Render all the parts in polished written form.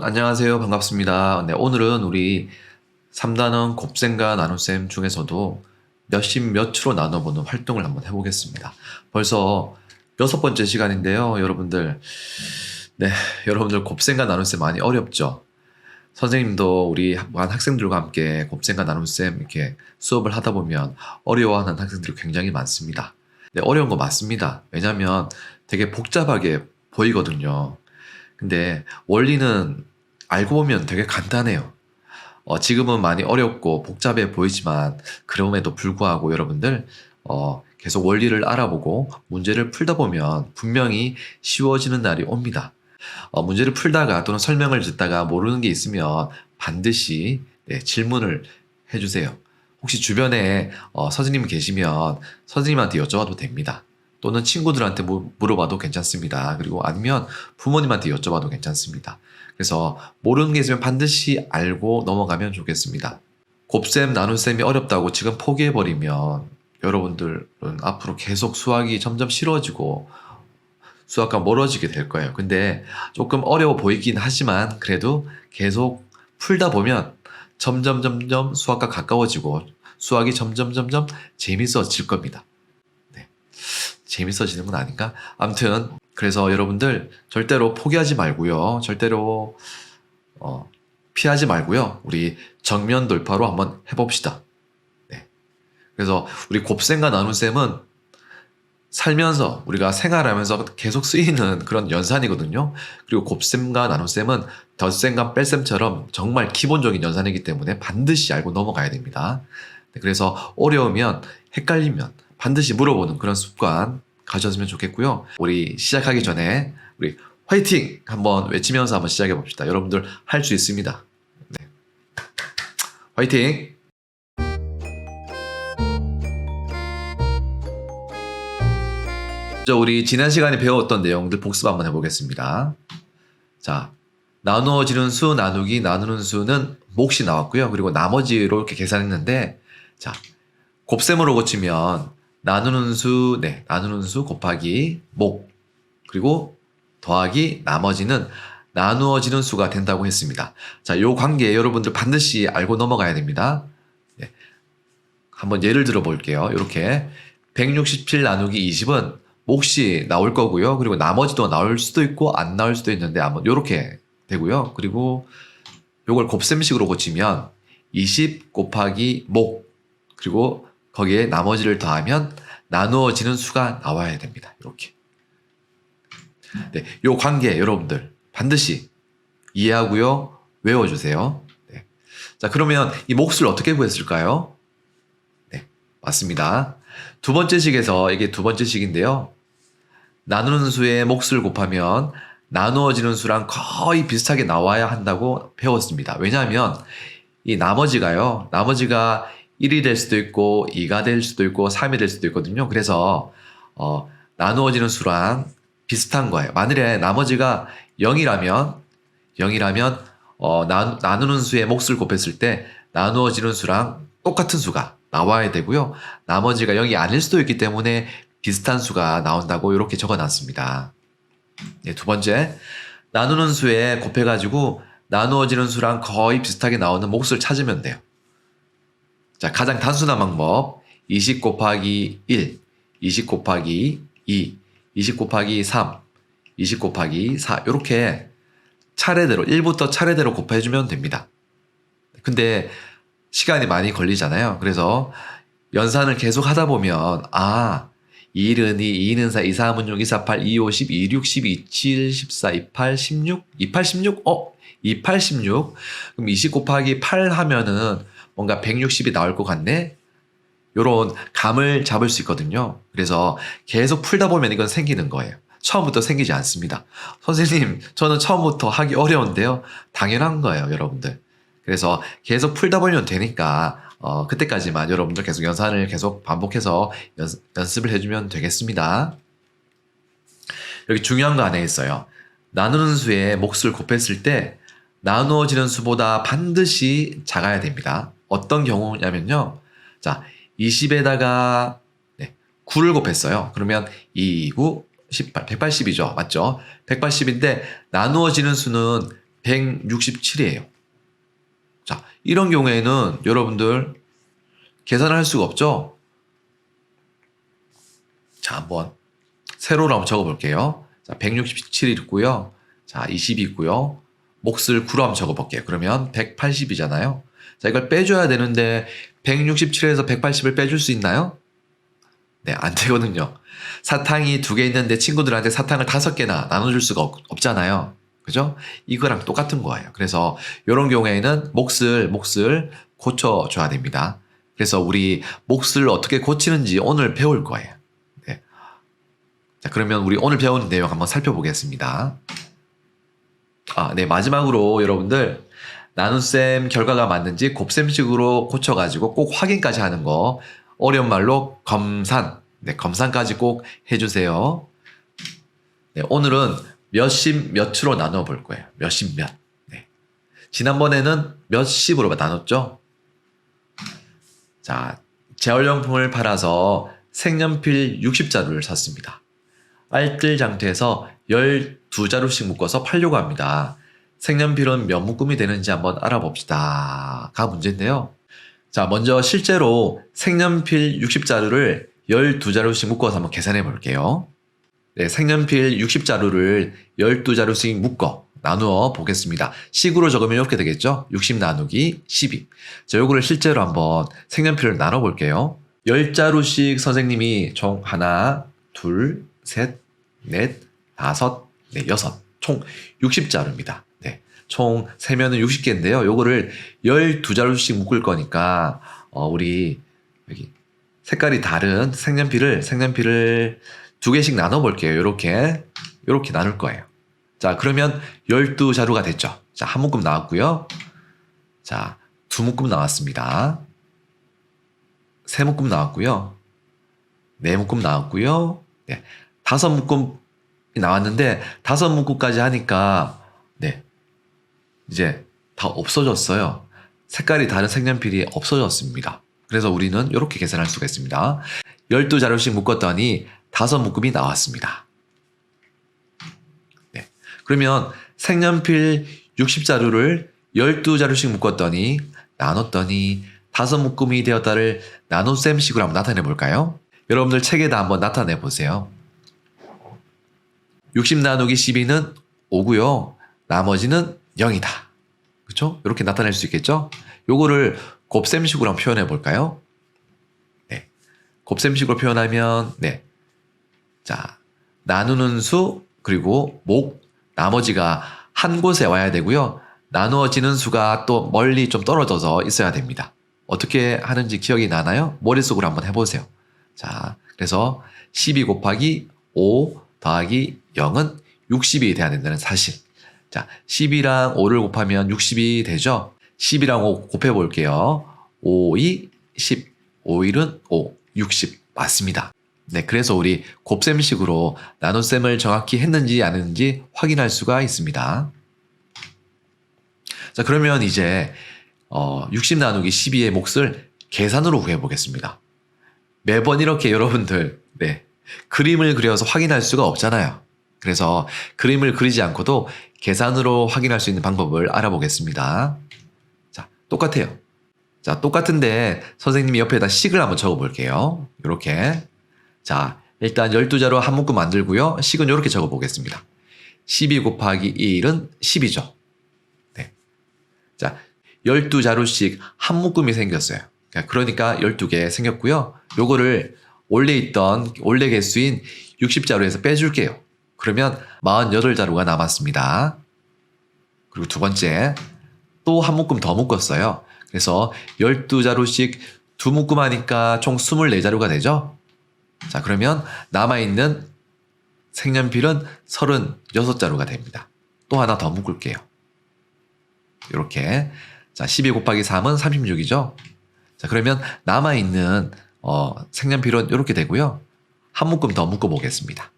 안녕하세요. 반갑습니다. 네, 오늘은 우리 3단원 곱셈과 나눗셈 중에서도 몇십 몇으로 나눠보는 활동을 한번 해보겠습니다. 벌써 6번째 시간인데요. 여러분들, 네, 여러분들 곱셈과 나눗셈 많이 어렵죠? 선생님도 우리 반 학생들과 함께 곱셈과 나눗셈 이렇게 수업을 하다 보면 어려워하는 학생들이 굉장히 많습니다. 네, 어려운 거 맞습니다. 왜냐면 되게 복잡하게 보이거든요. 근데 원리는 알고 보면 되게 간단해요. 지금은 많이 어렵고 복잡해 보이지만 그럼에도 불구하고 여러분들 계속 원리를 알아보고 문제를 풀다 보면 분명히 쉬워지는 날이 옵니다. 문제를 풀다가 또는 설명을 듣다가 모르는 게 있으면 반드시 질문을 해주세요. 혹시 주변에 선생님 계시면 선생님한테 여쭤봐도 됩니다. 또는 친구들한테 물어봐도 괜찮습니다. 그리고 아니면 부모님한테 여쭤봐도 괜찮습니다. 그래서 모르는 게 있으면 반드시 알고 넘어가면 좋겠습니다. 곱셈, 나눗셈이 어렵다고 지금 포기해버리면 여러분들은 앞으로 계속 수학이 점점 싫어지고 수학과 멀어지게 될 거예요. 근데 조금 어려워 보이긴 하지만 그래도 계속 풀다 보면 점점 수학과 가까워지고 수학이 점점 재밌어질 겁니다. 네. 재밌어지는 건 아닌가? 아무튼 그래서 여러분들 절대로 포기하지 말고요. 절대로 피하지 말고요. 우리 정면 돌파로 한번 해봅시다. 네. 그래서 우리 곱셈과 나눗셈은 살면서 우리가 생활하면서 계속 쓰이는 그런 연산이거든요. 그리고 곱셈과 나눗셈은 덧셈과 뺄셈처럼 정말 기본적인 연산이기 때문에 반드시 알고 넘어가야 됩니다. 네, 그래서 어려우면 헷갈리면 반드시 물어보는 그런 습관 가졌으면 좋겠고요. 우리 시작하기 전에 우리 화이팅! 한번 외치면서 한번 시작해 봅시다. 여러분들 할 수 있습니다. 네. 화이팅! 우리 지난 시간에 배웠던 내용들 복습 한번 해보겠습니다. 자, 나누어지는 수, 나누기, 나누는 수는 몫이 나왔고요. 그리고 나머지로 이렇게 계산했는데, 자, 곱셈으로 고치면 나누는 수, 나누는 수 곱하기 몫, 그리고 더하기 나머지는 나누어지는 수가 된다고 했습니다. 자, 요 관계 여러분들 반드시 알고 넘어가야 됩니다. 네. 한번 예를 들어 볼게요. 이렇게 167 나누기 20은 몫이 나올 거고요. 그리고 나머지도 나올 수도 있고 안 나올 수도 있는데 한번 이렇게 되고요. 그리고 요걸 곱셈식으로 고치면 20 곱하기 몫, 그리고 거기에 나머지를 더하면 나누어지는 수가 나와야 됩니다. 이렇게. 네, 요 관계 여러분들 반드시 이해하고요. 외워주세요. 네. 자, 그러면 이 몫을 어떻게 구했을까요? 네, 맞습니다. 두 번째 식에서 이게 두 번째 식인데요. 나누는 수의 몫을 곱하면 나누어지는 수랑 거의 비슷하게 나와야 한다고 배웠습니다. 왜냐하면 이 나머지가 1이 될 수도 있고 2가 될 수도 있고 3이 될 수도 있거든요. 그래서 나누어지는 수랑 비슷한 거예요. 만일에 나머지가 0이라면 나누는 수의 몫을 곱했을 때 나누어지는 수랑 똑같은 수가 나와야 되고요. 나머지가 0이 아닐 수도 있기 때문에 비슷한 수가 나온다고 이렇게 적어놨습니다. 네, 두 번째, 나누는 수에 곱해가지고 나누어지는 수랑 거의 비슷하게 나오는 몫을 찾으면 돼요. 자, 가장 단순한 방법, 20 곱하기 1, 20 곱하기 2, 20 곱하기 3, 20 곱하기 4 이렇게 차례대로 1부터 차례대로 곱해주면 됩니다. 근데 시간이 많이 걸리잖아요. 그래서 연산을 계속 하다 보면 2는 2, 2는 4, 2, 3은 6, 2, 4, 8, 2, 5, 10, 2, 6, 12, 27, 14, 28, 16, 28, 16? 28, 16? 그럼 20 곱하기 8 하면은 뭔가 160이 나올 것 같네? 요런 감을 잡을 수 있거든요. 그래서 계속 풀다 보면 이건 생기는 거예요. 처음부터 생기지 않습니다. 선생님, 저는 처음부터 하기 어려운데요. 당연한 거예요, 여러분들. 그래서 계속 풀다 보면 되니까 그때까지만 여러분들 계속 연산을 계속 반복해서 연습을 해주면 되겠습니다. 여기 중요한 거 하나 있어요. 나누는 수의 몫을 곱했을 때 나누어지는 수보다 반드시 작아야 됩니다. 어떤 경우냐면요. 자, 20에다가 9를 곱했어요. 그러면 2, 9, 18, 180이죠. 맞죠? 180인데 나누어지는 수는 167이에요. 자, 이런 경우에는 여러분들 계산을 할 수가 없죠? 자, 한번 세로로 한번 적어볼게요. 자, 167이 있고요. 자, 20이 있고요. 몫을 9로 한번 적어볼게요. 그러면 180이잖아요. 자, 이걸 빼줘야 되는데 167에서 180을 빼줄 수 있나요? 네, 안 되거든요. 사탕이 2개 있는데 친구들한테 사탕을 5개나 나눠줄 수가 없잖아요. 그죠? 이거랑 똑같은 거예요. 그래서 이런 경우에는 몫을 고쳐줘야 됩니다. 그래서 우리 몫을 어떻게 고치는지 오늘 배울 거예요. 네. 자, 그러면 우리 오늘 배운 내용 한번 살펴보겠습니다. 네, 마지막으로 여러분들 나눗셈 결과가 맞는지 곱셈식으로 고쳐가지고 꼭 확인까지 하는 거, 어려운 말로 검산, 네, 검산까지 꼭 해주세요. 네, 오늘은 몇십 몇으로 나눠 볼 거예요. 몇십 몇. 네. 지난번에는 몇십으로 나눴죠. 자, 재활용품을 팔아서 색연필 60자루를 샀습니다. 알뜰장터에서 12자루씩 묶어서 팔려고 합니다. 색연필은 몇 묶음이 되는지 한번 알아봅시다. 가 문제인데요. 자, 먼저 실제로 색연필 60자루를 12자루씩 묶어서 한번 계산해 볼게요. 네, 색연필 60자루를 12자루씩 묶어 나누어 보겠습니다. 식으로 적으면 이렇게 되겠죠? 60 나누기 12. 자, 요거를 실제로 한번 색연필을 나눠 볼게요. 10자루씩 선생님이 총 하나, 둘, 셋, 넷, 다섯, 네, 여섯. 총 60자루입니다. 네. 총 세면은 60개인데요. 요거를 12자루씩 묶을 거니까, 우리, 여기, 색깔이 다른 색연필을 2개씩 나눠 볼게요. 요렇게 나눌 거예요. 자, 그러면 12자루가 됐죠. 자, 한 묶음 나왔고요. 자, 2묶음 나왔습니다. 3묶음 나왔고요. 4묶음 나왔고요. 네, 5묶음이 나왔는데 5묶음까지 하니까 네, 이제 다 없어졌어요. 색깔이 다른 색연필이 없어졌습니다. 그래서 우리는 이렇게 계산할 수가 있습니다. 12자루씩 묶었더니 5묶음이 나왔습니다. 네, 그러면 색연필 60자루를 12자루씩 묶었더니 나눴더니 5묶음이 되었다를 나눗셈식으로 한번 나타내 볼까요? 여러분들 책에다 한번 나타내 보세요. 60 나누기 12는 5고요. 나머지는 0이다. 그렇죠? 이렇게 나타낼 수 있겠죠? 요거를 곱셈식으로 한번 표현해 볼까요? 네. 곱셈식으로 표현하면 네. 자, 나누는 수 그리고 목 나머지가 한 곳에 와야 되고요. 나누어지는 수가 또 멀리 좀 떨어져서 있어야 됩니다. 어떻게 하는지 기억이 나나요? 머릿속으로 한번 해보세요. 자, 그래서 12 곱하기 5 더하기 0은 60이 돼야 된다는 사실. 자, 10이랑 5를 곱하면 60이 되죠? 10이랑 5 곱해 볼게요. 5, 2, 10. 5, 1은 5, 60. 맞습니다. 네, 그래서 우리 곱셈식으로 나눗셈을 정확히 했는지 안 했는지 확인할 수가 있습니다. 자, 그러면 이제 60 나누기 12의 몫을 계산으로 구해 보겠습니다. 매번 이렇게 여러분들 네, 그림을 그려서 확인할 수가 없잖아요. 그래서 그림을 그리지 않고도 계산으로 확인할 수 있는 방법을 알아보겠습니다. 자, 똑같아요. 자, 똑같은데 선생님이 옆에다 식을 한번 적어 볼게요. 이렇게. 자, 일단 12자로 한 묶음 만들고요. 식은 이렇게 적어 보겠습니다. 12 곱하기 1은 10이죠. 네. 자, 12자루씩 한 묶음이 생겼어요. 그러니까 12개 생겼고요. 요거를 원래 개수인 60자루에서 빼줄게요. 그러면 48자루가 남았습니다. 그리고 두 번째, 또 한 묶음 더 묶었어요. 그래서 12자루씩 두 묶음 하니까 총 24자루가 되죠. 자, 그러면 남아있는 색연필은 36자루가 됩니다. 또 하나 더 묶을게요. 이렇게. 자, 12 곱하기 3은 36이죠. 자, 그러면 남아있는 색연필은 이렇게 되고요. 한 묶음 더 묶어보겠습니다.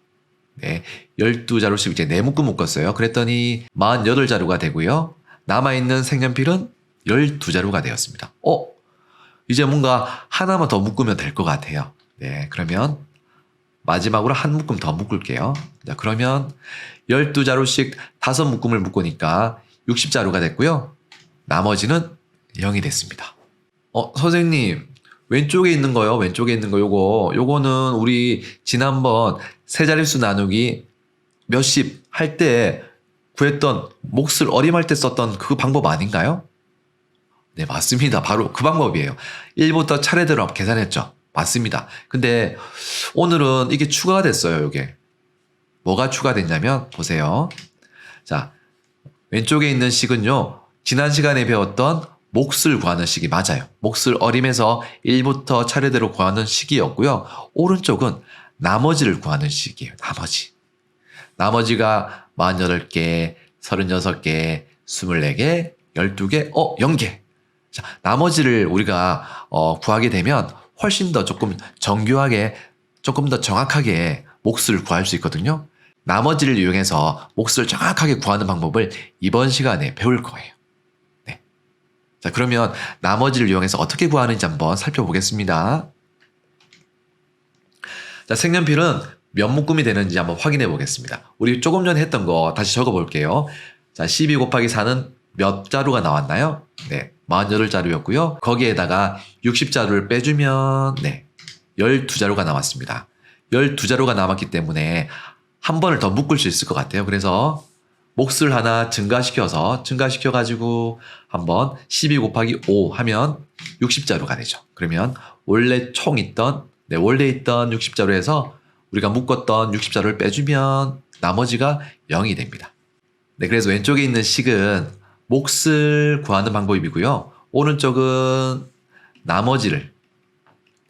네, 12자루씩 이제 4묶음 묶었어요. 그랬더니 48자루가 되고요. 남아있는 색연필은 12자루가 되었습니다. 이제 뭔가 하나만 더 묶으면 될 것 같아요. 네, 그러면 마지막으로 한 묶음 더 묶을게요. 자, 그러면 12자루씩 5묶음을 묶으니까 60자루가 됐고요. 나머지는 0이 됐습니다. 선생님, 왼쪽에 있는 거요. 왼쪽에 있는 거 요거는 우리 지난번 세 자릿수 나누기 몇십 할 때 구했던 몫을 어림할 때 썼던 그 방법 아닌가요? 네, 맞습니다. 바로 그 방법이에요. 1부터 차례대로 계산했죠. 맞습니다. 근데 오늘은 이게 추가가 됐어요. 이게 뭐가 추가됐냐면 보세요. 자, 왼쪽에 있는 식은요. 지난 시간에 배웠던 몫을 구하는 식이 맞아요. 몫을 어림해서 1부터 차례대로 구하는 식이었고요. 오른쪽은 나머지를 구하는 식이에요. 나머지가 48개, 36개, 24개, 12개, 0개. 자, 나머지를 우리가 구하게 되면 훨씬 더 조금 정교하게, 조금 더 정확하게 몫을 구할 수 있거든요. 나머지를 이용해서 몫을 정확하게 구하는 방법을 이번 시간에 배울 거예요. 네. 자, 그러면 나머지를 이용해서 어떻게 구하는지 한번 살펴보겠습니다. 자, 색연필은 몇 묶음이 되는지 한번 확인해 보겠습니다. 우리 조금 전에 했던 거 다시 적어 볼게요. 자, 12 곱하기 4는 몇 자루가 나왔나요? 네, 48자루였고요. 거기에다가 60자루를 빼주면 12자루가 남았습니다. 12자루가 남았기 때문에 한 번을 더 묶을 수 있을 것 같아요. 그래서 몫을 하나 증가시켜가지고 한번 12 곱하기 5 하면 60자루가 되죠. 그러면 원래 있던 60자루에서 우리가 묶었던 60자루를 빼주면 나머지가 0이 됩니다. 네, 그래서 왼쪽에 있는 식은 몫을 구하는 방법이고요. 오른쪽은 나머지를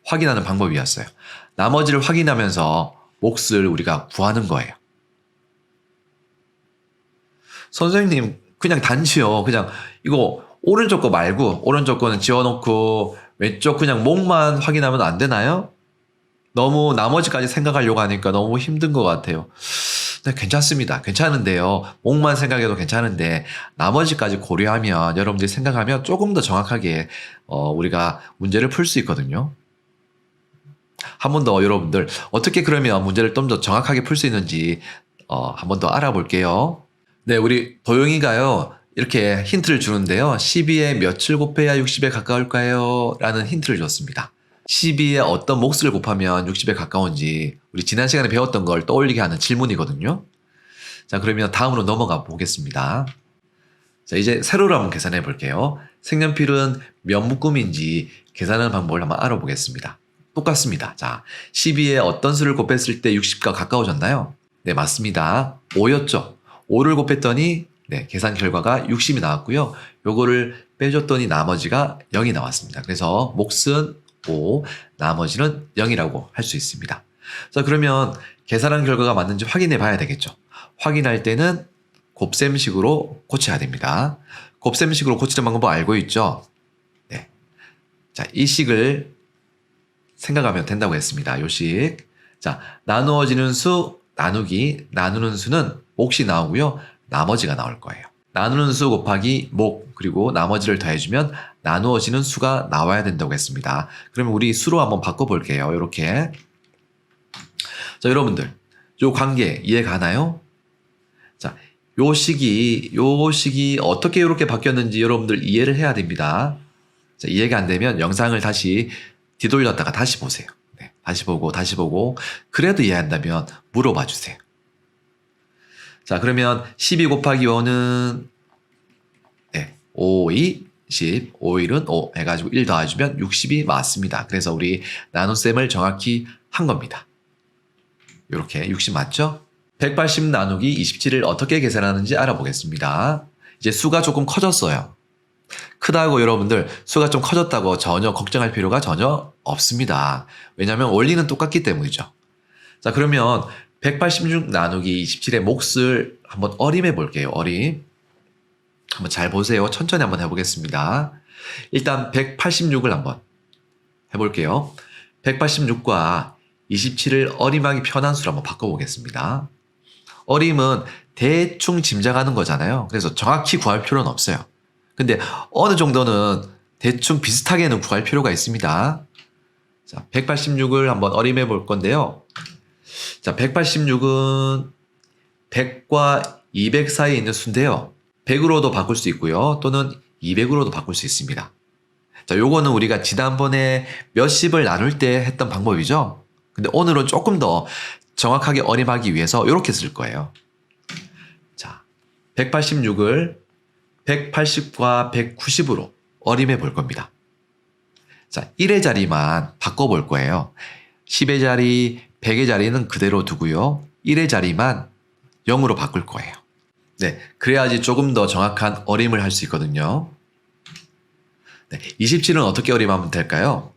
확인하는 방법이었어요. 나머지를 확인하면서 몫을 우리가 구하는 거예요. 선생님, 그냥 단지요. 그냥 이거 오른쪽 거 말고 오른쪽 거는 지워놓고 왼쪽 그냥 몫만 확인하면 안 되나요? 너무 나머지까지 생각하려고 하니까 너무 힘든 것 같아요. 네, 괜찮습니다. 괜찮은데요. 몫만 생각해도 괜찮은데 나머지까지 고려하면 여러분들이 생각하면 조금 더 정확하게 우리가 문제를 풀 수 있거든요. 한 번 더 여러분들 어떻게 그러면 문제를 좀 더 정확하게 풀 수 있는지 한 번 더 알아볼게요. 네, 우리 도영이가요. 이렇게 힌트를 주는데요. 12에 몇을 곱해야 60에 가까울까요? 라는 힌트를 줬습니다. 12에 어떤 몫을 곱하면 60에 가까운지 우리 지난 시간에 배웠던 걸 떠올리게 하는 질문이거든요. 자, 그러면 다음으로 넘어가 보겠습니다. 자, 이제 세로로 한번 계산해 볼게요. 색연필은 몇 묶음인지 계산하는 방법을 한번 알아보겠습니다. 똑같습니다. 자, 12에 어떤 수를 곱했을 때 60과 가까워졌나요? 네, 맞습니다. 5였죠. 5를 곱했더니 계산 결과가 60이 나왔고요. 요거를 빼줬더니 나머지가 0이 나왔습니다. 그래서 몫은 5, 나머지는 0이라고 할 수 있습니다. 자, 그러면 계산한 결과가 맞는지 확인해 봐야 되겠죠. 확인할 때는 곱셈식으로 고쳐야 됩니다. 곱셈식으로 고치는 방법 알고 있죠? 네. 자, 이 식을 생각하면 된다고 했습니다. 요 식. 자, 나누어지는 수, 나누는 수는 몫이 나오고요. 나머지가 나올 거예요. 나누는 수 곱하기 몫, 그리고 나머지를 더해주면 나누어지는 수가 나와야 된다고 했습니다. 그러면 우리 수로 한번 바꿔볼게요. 이렇게. 자, 여러분들, 요 관계 이해 가나요? 자, 요 식이 어떻게 이렇게 바뀌었는지 여러분들 이해를 해야 됩니다. 자, 이해가 안 되면 영상을 다시 뒤돌렸다가 다시 보세요. 네, 다시 보고, 그래도 이해한다면 물어봐 주세요. 자, 그러면 12 곱하기 5는 5, 2, 10, 5, 1은 5 해가지고 1 더해주면 60이 맞습니다. 그래서 우리 나눗셈을 정확히 한 겁니다. 이렇게 60 맞죠? 180 나누기 27을 어떻게 계산하는지 알아보겠습니다. 이제 수가 조금 커졌어요. 크다고 여러분들 수가 좀 커졌다고 전혀 걱정할 필요가 전혀 없습니다. 왜냐하면 원리는 똑같기 때문이죠. 자, 그러면 186 나누기 27의 몫을 한번 어림해 볼게요. 어림. 한번 잘 보세요. 천천히 한번 해보겠습니다. 일단 186을 한번 해볼게요. 186과 27을 어림하기 편한 수로 한번 바꿔보겠습니다. 어림은 대충 짐작하는 거잖아요. 그래서 정확히 구할 필요는 없어요. 근데 어느 정도는 대충 비슷하게는 구할 필요가 있습니다. 자, 186을 한번 어림해 볼 건데요. 자, 186은 100과 200 사이에 있는 수인데요. 100으로도 바꿀 수 있고요. 또는 200으로도 바꿀 수 있습니다. 자, 요거는 우리가 지난번에 몇십을 나눌 때 했던 방법이죠. 근데 오늘은 조금 더 정확하게 어림하기 위해서 이렇게 쓸 거예요. 자, 186을 180과 190으로 어림해 볼 겁니다. 자, 1의 자리만 바꿔볼 거예요. 10의 자리, 100의 자리는 그대로 두고요. 1의 자리만 0으로 바꿀 거예요. 네, 그래야지 조금 더 정확한 어림을 할 수 있거든요. 네, 27은 어떻게 어림하면 될까요?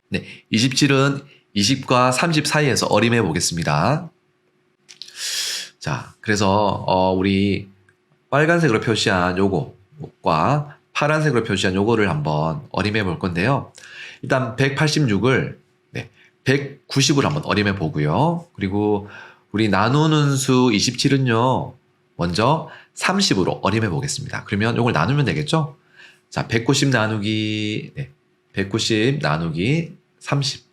네, 27은 20과 30 사이에서 어림해 보겠습니다. 자, 그래서 우리 빨간색으로 표시한 요거과 파란색으로 표시한 요거를 한번 어림해 볼 건데요. 일단 186을 190으로 한번 어림해 보고요. 그리고 우리 나누는 수 27은요. 먼저 30으로 어림해 보겠습니다. 그러면 요걸 나누면 되겠죠? 자, 190 나누기 190 나누기 30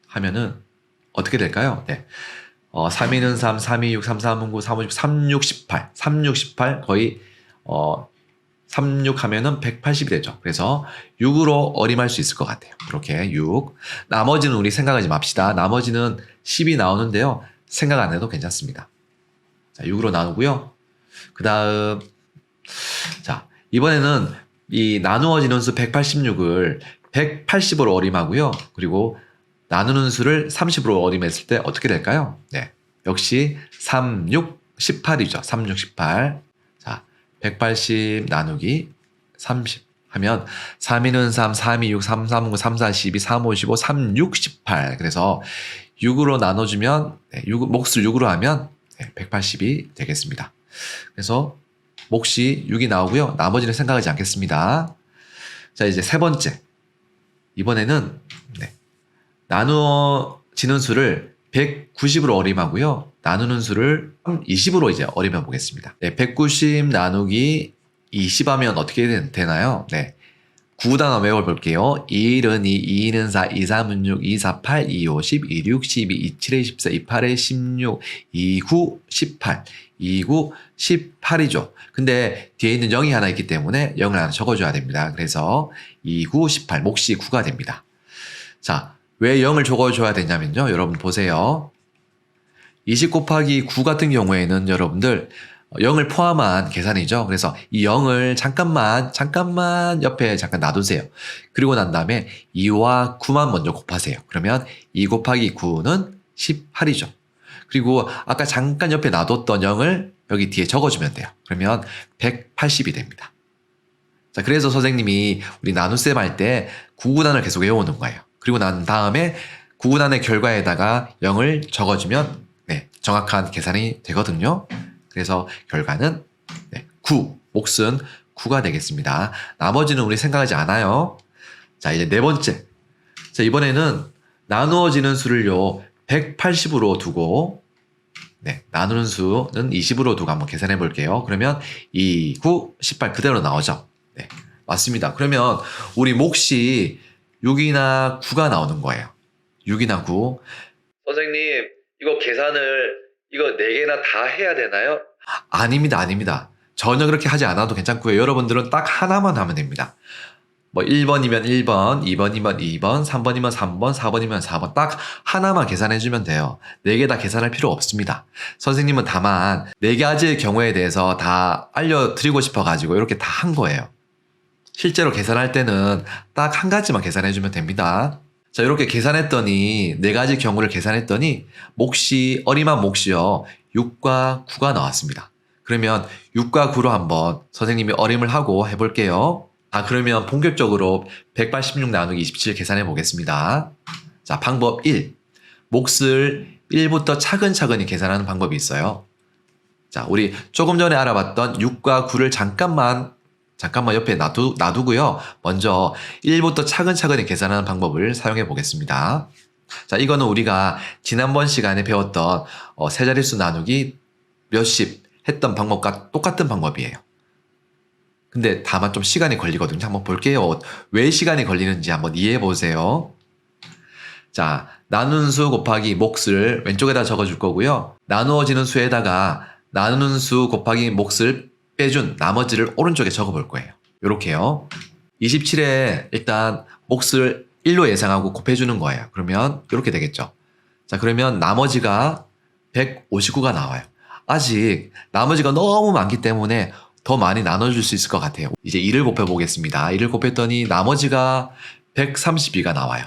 하면은 어떻게 될까요? 네. 3, 2는 3, 3, 2, 6, 3, 3, 9, 3, 5, 10, 3, 6, 18. 3, 6, 18 거의 3, 6 하면은 180이 되죠. 그래서 6으로 어림할 수 있을 것 같아요. 이렇게 6. 나머지는 우리 생각하지 맙시다. 나머지는 10이 나오는데요. 생각 안 해도 괜찮습니다. 자, 6으로 나누고요. 그 다음, 자, 이번에는 이 나누어지는 수 186을 180으로 어림하고요. 그리고 나누는 수를 30으로 어림했을 때 어떻게 될까요? 네. 역시 3, 6, 18이죠. 3, 6, 18. 자, 180 나누기 30 하면 3, 2는 3, 3, 2, 6, 3, 3, 9, 3, 4, 12, 3, 5, 15, 3, 6, 18. 그래서 6으로 나눠주면, 몫을 6으로 하면 180이 되겠습니다. 그래서 몫이 6이 나오고요. 나머지는 생각하지 않겠습니다. 자, 이제 세 번째. 이번에는 나누어지는 수를 190으로 어림하고요. 나누는 수를 20으로 이제 어림해 보겠습니다. 190 나누기 20 하면 어떻게 되나요? 네. 9단어 외워볼게요. 1은 2, 2는 4, 2, 3은 6, 2, 4, 8, 2, 5, 10, 2, 6, 12, 2, 7에 14, 2, 8에 16, 2, 9, 18, 2, 9, 18이죠. 근데 뒤에 있는 0이 하나 있기 때문에 0을 하나 적어줘야 됩니다. 그래서 2, 9, 18, 몫이 9가 됩니다. 자, 왜 0을 적어줘야 되냐면요. 여러분 보세요. 20 곱하기 9 같은 경우에는 여러분들 0을 포함한 계산이죠. 그래서 이 0을 잠깐만 옆에 잠깐 놔두세요. 그리고 난 다음에 2와 9만 먼저 곱하세요. 그러면 2 곱하기 9는 18이죠. 그리고 아까 잠깐 옆에 놔뒀던 0을 여기 뒤에 적어주면 돼요. 그러면 180이 됩니다. 자, 그래서 선생님이 우리 나눗셈 할 때 9구단을 계속 외우는 거예요. 그리고 난 다음에 9구단의 결과에다가 0을 적어주면 정확한 계산이 되거든요. 그래서 결과는 9, 몫은 9가 되겠습니다. 나머지는 우리 생각하지 않아요. 자, 이제 네 번째. 자, 이번에는 나누어지는 수를요 180으로 두고 나누는 수는 20으로 두고 한번 계산해 볼게요. 그러면 2, 9, 18 그대로 나오죠. 네, 맞습니다. 그러면 우리 몫이 6이나 9가 나오는 거예요. 6이나 9. 선생님, 이거 계산을 이거 4개나 다 해야 되나요? 아닙니다. 전혀 그렇게 하지 않아도 괜찮고요. 여러분들은 딱 하나만 하면 됩니다. 뭐 1번이면 1번, 2번이면 2번, 3번이면 3번, 4번이면 4번 딱 하나만 계산해주면 돼요. 4개 다 계산할 필요 없습니다. 선생님은 다만 4가지의 경우에 대해서 다 알려드리고 싶어가지고 이렇게 다 한 거예요. 실제로 계산할 때는 딱 한 가지만 계산해주면 됩니다. 자, 이렇게 계산했더니 4가지 경우를 계산했더니 어림한 몫이요 6과 9가 나왔습니다. 그러면 6과 9로 한번 선생님이 어림을 하고 해볼게요. 그러면 본격적으로 186 나누기 27 계산해 보겠습니다. 자, 방법 1. 몫을 1부터 차근차근히 계산하는 방법이 있어요. 자, 우리 조금 전에 알아봤던 6과 9를 잠깐만 옆에 놔두고요. 먼저 1부터 차근차근히 계산하는 방법을 사용해 보겠습니다. 자, 이거는 우리가 지난번 시간에 배웠던 세 자릿수 나누기 몇십 했던 방법과 똑같은 방법이에요. 근데 다만 좀 시간이 걸리거든요. 한번 볼게요. 왜 시간이 걸리는지 한번 이해해 보세요. 자, 나누는 수 곱하기 몫을 왼쪽에다 적어줄 거고요. 나누어지는 수에다가 나누는 수 곱하기 몫을 빼준 나머지를 오른쪽에 적어볼 거예요. 요렇게요. 27에 일단 몫을 1로 예상하고 곱해주는 거예요. 그러면 이렇게 되겠죠. 자, 그러면 나머지가 159가 나와요. 아직 나머지가 너무 많기 때문에 더 많이 나눠줄 수 있을 것 같아요. 이제 2를 곱해보겠습니다. 2를 곱했더니 나머지가 132가 나와요.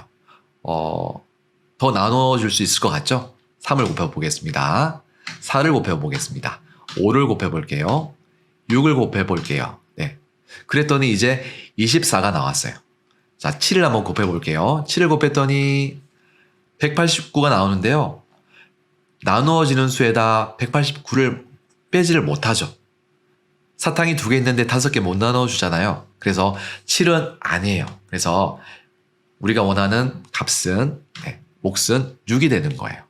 더 나눠줄 수 있을 것 같죠? 3을 곱해보겠습니다. 4를 곱해보겠습니다. 5를 곱해볼게요. 6을 곱해볼게요. 네. 그랬더니 이제 24가 나왔어요. 자, 7을 한번 곱해볼게요. 7을 곱했더니 189가 나오는데요. 나누어지는 수에다 189를 빼지를 못하죠. 사탕이 2개 있는데 5개 못 나눠주잖아요. 그래서 7은 아니에요. 그래서 우리가 원하는 값은, 몫은 6이 되는 거예요.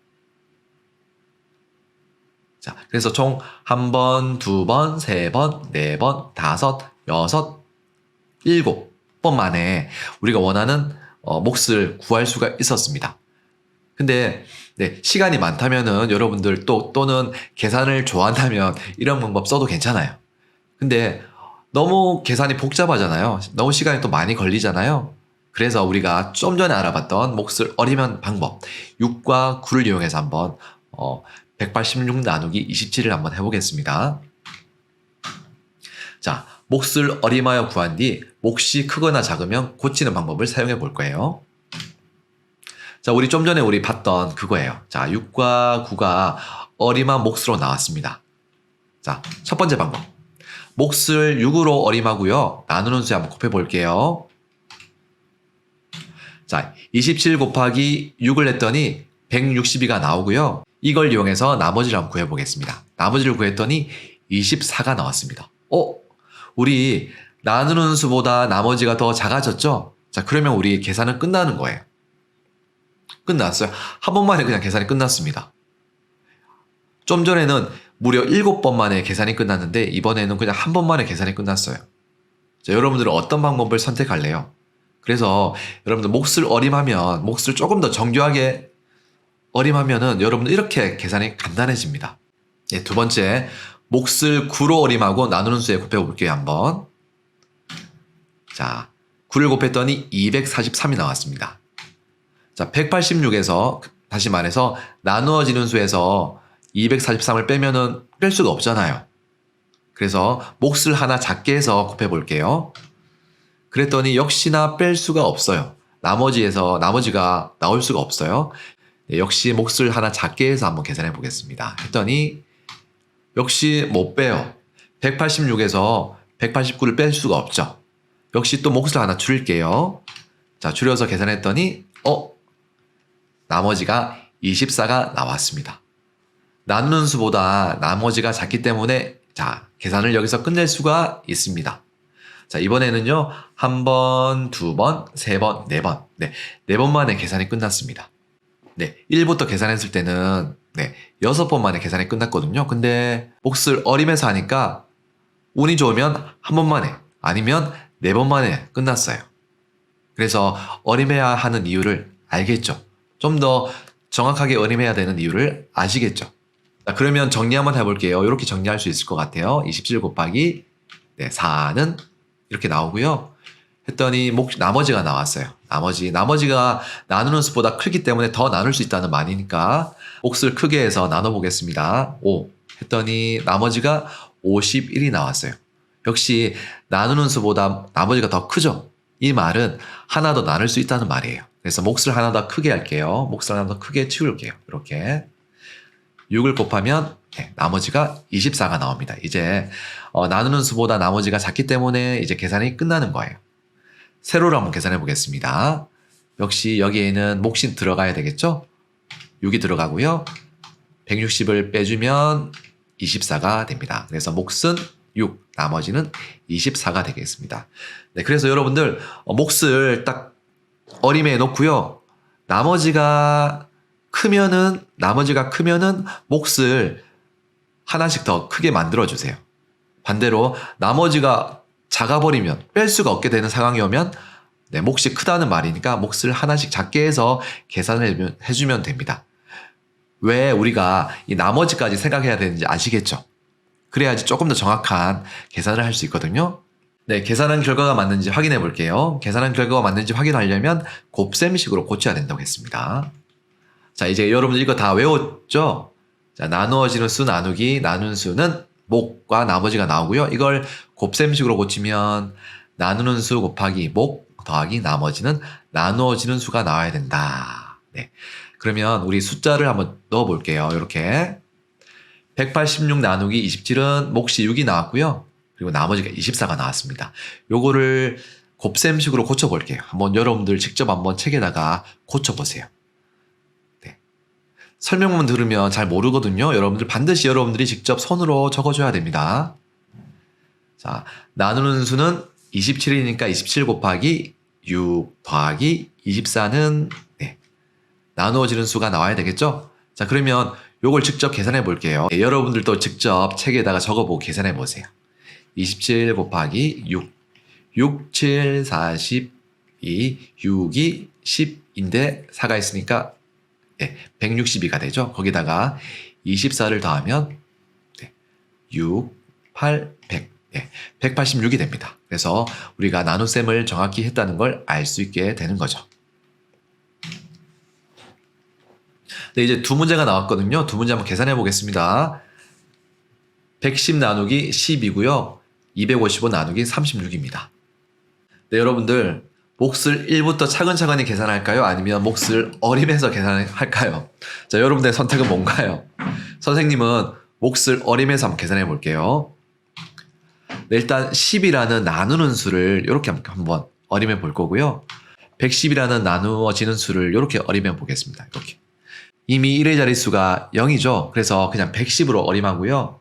자, 그래서 총 1번, 2번, 3번, 4번, 5, 6, 7번 만에 우리가 원하는 몫을 구할 수가 있었습니다. 근데 시간이 많다면은 여러분들 또는 계산을 좋아한다면 이런 방법 써도 괜찮아요. 근데 너무 계산이 복잡하잖아요. 너무 시간이 또 많이 걸리잖아요. 그래서 우리가 좀 전에 알아봤던 몫을 어리면 방법 6과 9를 이용해서 한번 186 나누기 27을 한번 해보겠습니다. 자, 몫을 어림하여 구한 뒤 몫이 크거나 작으면 고치는 방법을 사용해 볼 거예요. 자, 우리 좀 전에 우리 봤던 그거예요. 자, 6과 9가 어림한 몫으로 나왔습니다. 자, 첫 번째 방법. 몫을 6으로 어림하고요. 나누는 수에 한번 곱해 볼게요. 자, 27 곱하기 6을 했더니 162가 나오고요. 이걸 이용해서 나머지를 한번 구해보겠습니다. 나머지를 구했더니 24가 나왔습니다. 우리 나누는 수보다 나머지가 더 작아졌죠? 자, 그러면 우리 계산은 끝나는 거예요. 끝났어요. 한 번만에 그냥 계산이 끝났습니다. 좀 전에는 무려 7번 만에 계산이 끝났는데 이번에는 그냥 한 번만에 계산이 끝났어요. 자, 여러분들은 어떤 방법을 선택할래요? 그래서 여러분들 몫을 어림하면 몫을 조금 더 정교하게 어림하면은 여러분들 이렇게 계산이 간단해집니다. 네, 두 번째, 몫을 9로 어림하고 나누는 수에 곱해 볼게요, 한번. 자, 9를 곱했더니 243이 나왔습니다. 자, 186에서 다시 말해서 나누어지는 수에서 243을 빼면은 뺄 수가 없잖아요. 그래서 몫을 하나 작게 해서 곱해 볼게요. 그랬더니 역시나 뺄 수가 없어요. 나머지가 나올 수가 없어요. 네, 역시 몫을 하나 작게 해서 한번 계산해 보겠습니다. 했더니 역시 못 빼요. 186에서 189를 뺄 수가 없죠. 역시 또 몫을 하나 줄일게요. 자, 줄여서 계산했더니 나머지가 24가 나왔습니다. 나누는 수보다 나머지가 작기 때문에 자, 계산을 여기서 끝낼 수가 있습니다. 자, 이번에는요. 1번, 2번, 3번, 4번. 네, 4번 만에 계산이 끝났습니다. 네, 1부터 계산했을 때는 6번 만에 계산이 끝났거든요. 근데 몫을 어림해서 하니까 운이 좋으면 한 번 만에 아니면 4번 만에 끝났어요. 그래서 어림해야 하는 이유를 알겠죠. 좀 더 정확하게 어림해야 되는 이유를 아시겠죠. 자, 그러면 정리 한번 해볼게요. 이렇게 정리할 수 있을 것 같아요. 27 곱하기 4는 이렇게 나오고요. 했더니 나머지가 나왔어요. 나머지가 나누는 수보다 크기 때문에 더 나눌 수 있다는 말이니까 몫을 크게 해서 나눠보겠습니다. 5 했더니 나머지가 51이 나왔어요. 역시 나누는 수보다 나머지가 더 크죠? 이 말은 하나 더 나눌 수 있다는 말이에요. 그래서 몫을 하나 더 크게 할게요. 몫을 하나 더 크게 치울게요. 이렇게 6을 곱하면 나머지가 24가 나옵니다. 이제 나누는 수보다 나머지가 작기 때문에 이제 계산이 끝나는 거예요. 세로로 한번 계산해 보겠습니다. 역시 여기에는 몫이 들어가야 되겠죠? 6이 들어가고요. 160을 빼주면 24가 됩니다. 그래서 몫은 6, 나머지는 24가 되겠습니다. 네, 그래서 여러분들 몫을 딱 어림해 놓고요. 나머지가 크면은 몫을 하나씩 더 크게 만들어 주세요. 반대로 나머지가 작아버리면 뺄 수가 없게 되는 상황이 오면 몫이 크다는 말이니까 몫을 하나씩 작게 해서 계산을 해주면 됩니다. 왜 우리가 이 나머지까지 생각해야 되는지 아시겠죠? 그래야지 조금 더 정확한 계산을 할 수 있거든요. 네, 계산한 결과가 맞는지 확인해 볼게요. 계산한 결과가 맞는지 확인하려면 곱셈식으로 고쳐야 된다고 했습니다. 자, 이제 여러분들 이거 다 외웠죠? 자, 나누어지는 수 나누기 나눈 수는 목과 나머지가 나오고요. 이걸 곱셈식으로 고치면 나누는 수 곱하기 목 더하기 나머지는 나누어지는 수가 나와야 된다. 네. 그러면 우리 숫자를 한번 넣어 볼게요. 이렇게 186 나누기 27은 몫이 6이 나왔고요. 그리고 나머지가 24가 나왔습니다. 요거를 곱셈식으로 고쳐볼게요. 한번 여러분들 직접 한번 책에다가 고쳐보세요. 네. 설명문 들으면 잘 모르거든요. 여러분들 반드시 여러분들이 직접 손으로 적어줘야 됩니다. 자, 나누는 수는 27이니까 27 곱하기 6 더하기 24는 네, 나누어지는 수가 나와야 되겠죠? 자, 그러면 요걸 직접 계산해 볼게요. 네, 여러분들도 직접 책에다가 적어보고 계산해 보세요. 27 곱하기 6. 6, 7, 42, 6이 10인데 4가 있으니까 네, 162가 되죠. 거기다가 24를 더하면 네, 6, 8, 100. 네, 186이 됩니다. 그래서 우리가 나눗셈을 정확히 했다는 걸 알 수 있게 되는 거죠. 네, 이제 두 문제가 나왔거든요. 두 문제 한번 계산해 보겠습니다. 110 나누기 10이고요. 255 나누기 36입니다. 네, 여러분들 몫을 1부터 차근차근히 계산할까요? 아니면 몫을 어림해서 계산할까요? 자, 여러분들의 선택은 뭔가요? 선생님은 몫을 어림해서 한번 계산해 볼게요. 네, 일단 10이라는 나누는 수를 이렇게 한번 어림해 볼 거고요. 110이라는 나누어지는 수를 이렇게 어림해 보겠습니다. 이렇게. 이미 1의 자릿수가 0이죠. 그래서 그냥 110으로 어림하고요.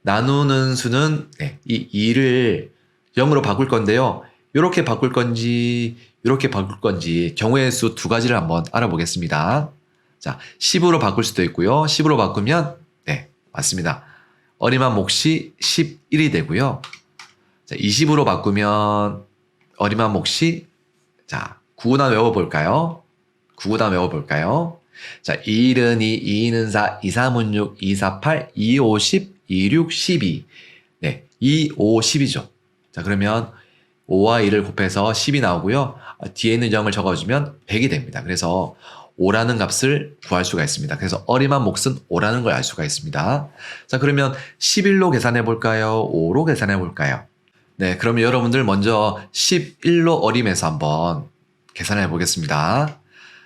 나누는 수는 네, 이 2를 0으로 바꿀 건데요. 이렇게 바꿀 건지 이렇게 바꿀 건지 경우의 수 두 가지를 한번 알아보겠습니다. 자, 10으로 바꿀 수도 있고요. 10으로 바꾸면 네, 맞습니다. 어림한 몫이 11이 되고요. 자, 20으로 바꾸면 어림한 몫이 자, 9구단 외워볼까요? 9구단 외워볼까요? 자, 2일은 2, 2는 4, 2, 3은 6, 2, 4, 8, 2, 5, 10, 2, 6, 12. 네, 2, 5, 10이죠. 자, 그러면 5와 2를 곱해서 10이 나오고요. 뒤에 있는 0을 적어주면 100이 됩니다. 그래서 5라는 값을 구할 수가 있습니다. 그래서 어림한 몫은 5라는 걸 알 수가 있습니다. 자, 그러면 11로 계산해 볼까요? 5로 계산해 볼까요? 네, 그러면 여러분들 먼저 11로 어림해서 한번 계산해 보겠습니다.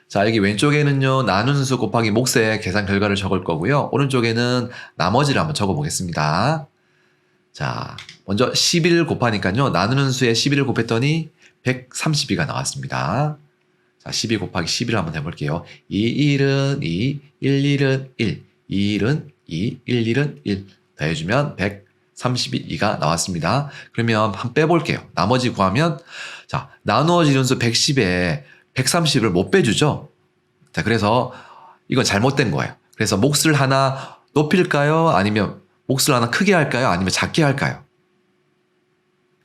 자, 여기 왼쪽에는요, 나누는 수 곱하기 몫의 계산 결과를 적을 거고요. 오른쪽에는 나머지를 한번 적어 보겠습니다. 자, 먼저 11 곱하니까요, 나누는 수에 11을 곱했더니 132가 나왔습니다. 자, 12 곱하기 11을 한번 해볼게요. 2, 1은 2, 1, 1은 1, 2, 1은 2, 1, 1은 1 더해주면 132가 나왔습니다. 그러면 한번 빼볼게요. 나머지 구하면 자, 나누어지는 수 110에 130을 못 빼주죠. 자, 그래서 이건 잘못된 거예요. 그래서 몫을 하나 높일까요? 아니면 몫을 하나 크게 할까요? 아니면 작게 할까요?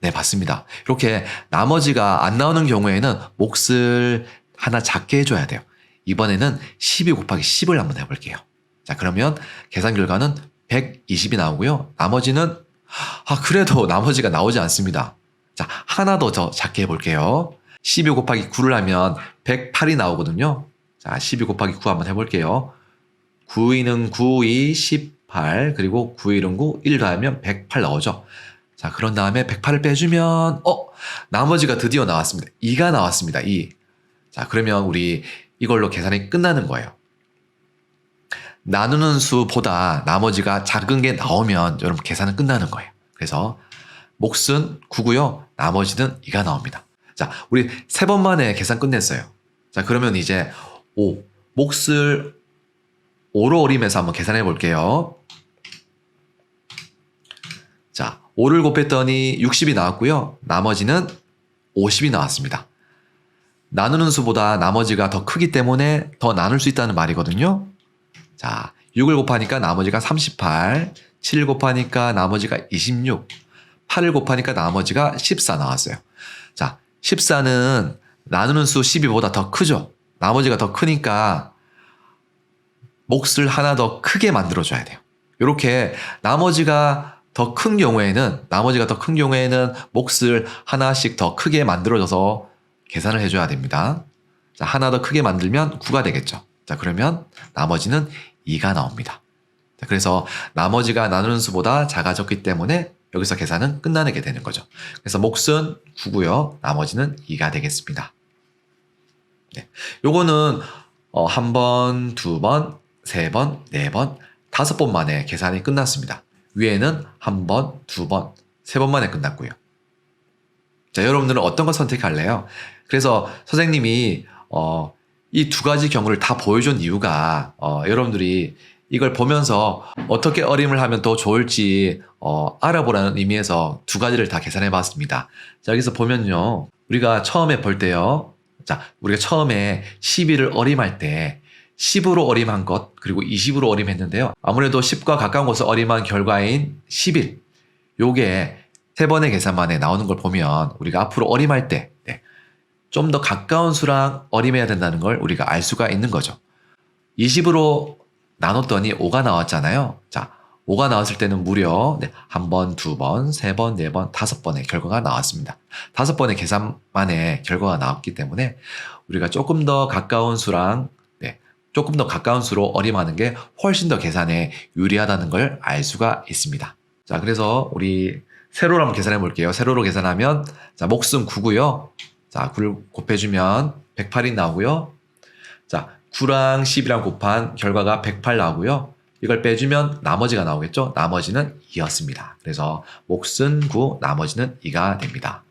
네, 맞습니다. 이렇게 나머지가 안 나오는 경우에는 몫을 하나 작게 해줘야 돼요. 이번에는 12 곱하기 10을 한번 해볼게요. 자, 그러면 계산 결과는 120이 나오고요. 나머지는 그래도 나머지가 나오지 않습니다. 자, 하나 더 작게 해볼게요. 12 곱하기 9를 하면 108이 나오거든요. 자, 12 곱하기 9 한번 해볼게요. 9, 2는 9, 2, 18 그리고 9, 1은 9, 1 더하면 108 나오죠. 자, 그런 다음에 108을 빼주면 나머지가 드디어 나왔습니다. 2가 나왔습니다. 2. 자, 그러면 우리 이걸로 계산이 끝나는 거예요. 나누는 수보다 나머지가 작은 게 나오면 여러분 계산은 끝나는 거예요. 그래서 몫은 9고요. 나머지는 2가 나옵니다. 자, 우리 3번 만에 계산 끝냈어요. 자, 그러면 이제 5. 몫을 5로 어림해서 한번 계산해 볼게요. 자, 5를 곱했더니 60이 나왔고요. 나머지는 50이 나왔습니다. 나누는 수보다 나머지가 더 크기 때문에 더 나눌 수 있다는 말이거든요. 자, 6을 곱하니까 나머지가 38, 7을 곱하니까 나머지가 26, 8을 곱하니까 나머지가 14 나왔어요. 자, 14는 나누는 수 12보다 더 크죠. 나머지가 더 크니까 몫을 하나 더 크게 만들어줘야 돼요. 이렇게 나머지가 더 큰 경우에는 몫을 하나씩 더 크게 만들어줘서 계산을 해줘야 됩니다. 자, 하나 더 크게 만들면 9가 되겠죠. 자, 그러면 나머지는 2가 나옵니다. 자, 그래서 나머지가 나누는 수보다 작아졌기 때문에 여기서 계산은 끝나게 되는 거죠. 그래서 몫은 9고요. 나머지는 2가 되겠습니다. 네. 요거는 한 번, 두 번, 세 번, 네 번, 5번 만에 계산이 끝났습니다. 위에는 한 번, 두 번, 세 번 만에 끝났고요. 자, 여러분들은 어떤 거 선택할래요? 그래서 선생님이 이 두 가지 경우를 다 보여준 이유가 여러분들이 이걸 보면서 어떻게 어림을 하면 더 좋을지 알아보라는 의미에서 두 가지를 다 계산해 봤습니다. 자, 여기서 보면요. 우리가 처음에 볼 때요. 자, 우리가 처음에 12를 어림할 때 10으로 어림한 것, 그리고 20으로 어림했는데요. 아무래도 10과 가까운 것을 어림한 결과인 11. 요게 세 번의 계산 만에 나오는 걸 보면 우리가 앞으로 어림할 때 좀 더 가까운 수랑 어림해야 된다는 걸 우리가 알 수가 있는 거죠. 20으로 나눴더니 5가 나왔잖아요. 자, 5가 나왔을 때는 무려 한 번, 두 번, 세 번, 네 번, 5번의 결과가 나왔습니다. 5번의 계산 만에 결과가 나왔기 때문에 우리가 조금 더 가까운 수로 어림하는 게 훨씬 더 계산에 유리하다는 걸 알 수가 있습니다. 자, 그래서 우리 세로로 한번 계산해 볼게요. 세로로 계산하면 자, 몫은 9고요. 자, 9를 곱해주면 108이 나오고요. 자, 9랑 10이랑 곱한 결과가 108 나오고요. 이걸 빼주면 나머지가 나오겠죠? 나머지는 2였습니다. 그래서 몫은 9, 나머지는 2가 됩니다.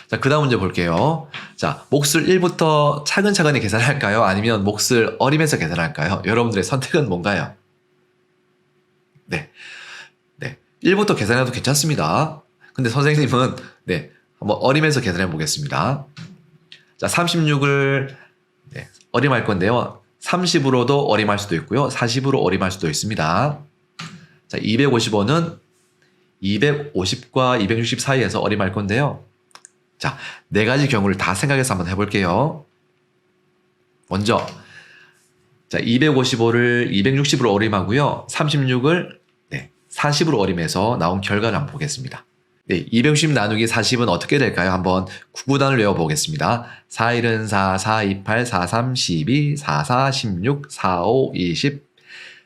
자, 그 다음 문제 볼게요. 자, 몫을 1부터 차근차근히 계산할까요? 아니면 몫을 어림해서 계산할까요? 여러분들의 선택은 뭔가요? 네. 1부터 계산해도 괜찮습니다. 근데 선생님은 한번 어림해서 계산해 보겠습니다. 자, 36을 어림할 건데요. 30으로도 어림할 수도 있고요. 40으로 어림할 수도 있습니다. 자, 255는 250과 260 사이에서 어림할 건데요. 자, 네 가지 경우를 다 생각해서 한번 해볼게요. 먼저, 자, 255를 260으로 어림하고요. 36을 40으로 어림해서 나온 결과를 한번 보겠습니다. 260 나누기 40은 어떻게 될까요? 한번 구구단을 외워보겠습니다. 4, 1은 4, 4, 2, 8, 4, 3, 12, 4, 4, 16, 4, 5, 20,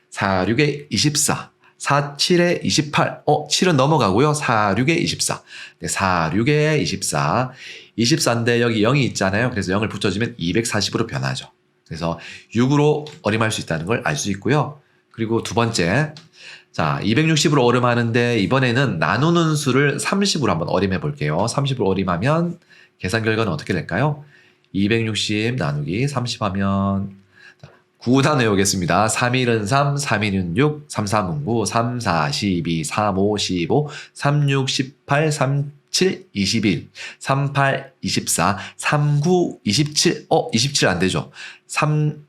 4, 6에 24, 4, 7에 28, 7은 넘어가고요. 4, 6에 24, 4, 6에 24, 24인데 여기 0이 있잖아요. 그래서 0을 붙여주면 240으로 변하죠. 그래서 6으로 어림할 수 있다는 걸 알 수 있고요. 그리고 두 번째, 자, 260으로 어림하는데 이번에는 나누는 수를 30으로 한번 어림해 볼게요. 30으로 어림하면 계산 결과는 어떻게 될까요? 260 나누기 30 하면 9단 외우겠습니다. 3, 1은 3, 3, 1은 6, 3, 3은 9, 3, 4, 12, 3, 5, 15, 3, 6, 18, 3, 7, 21, 3, 8, 24, 3, 9, 27, 27 안 되죠. 3,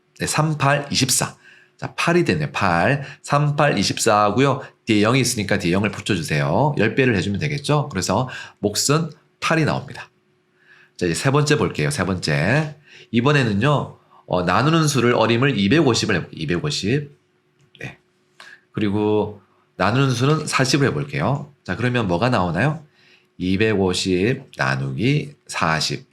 8, 24. 자, 8이 되네요. 8. 3, 8, 24 하고요. 뒤에 0이 있으니까 뒤에 0을 붙여주세요. 10배를 해주면 되겠죠? 그래서 몫은 8이 나옵니다. 자, 이제 세 번째 볼게요. 세 번째. 이번에는요, 나누는 수를 어림을 250을 해볼게요. 250. 네. 그리고 나누는 수는 40을 해볼게요. 자, 그러면 뭐가 나오나요? 250 나누기 40.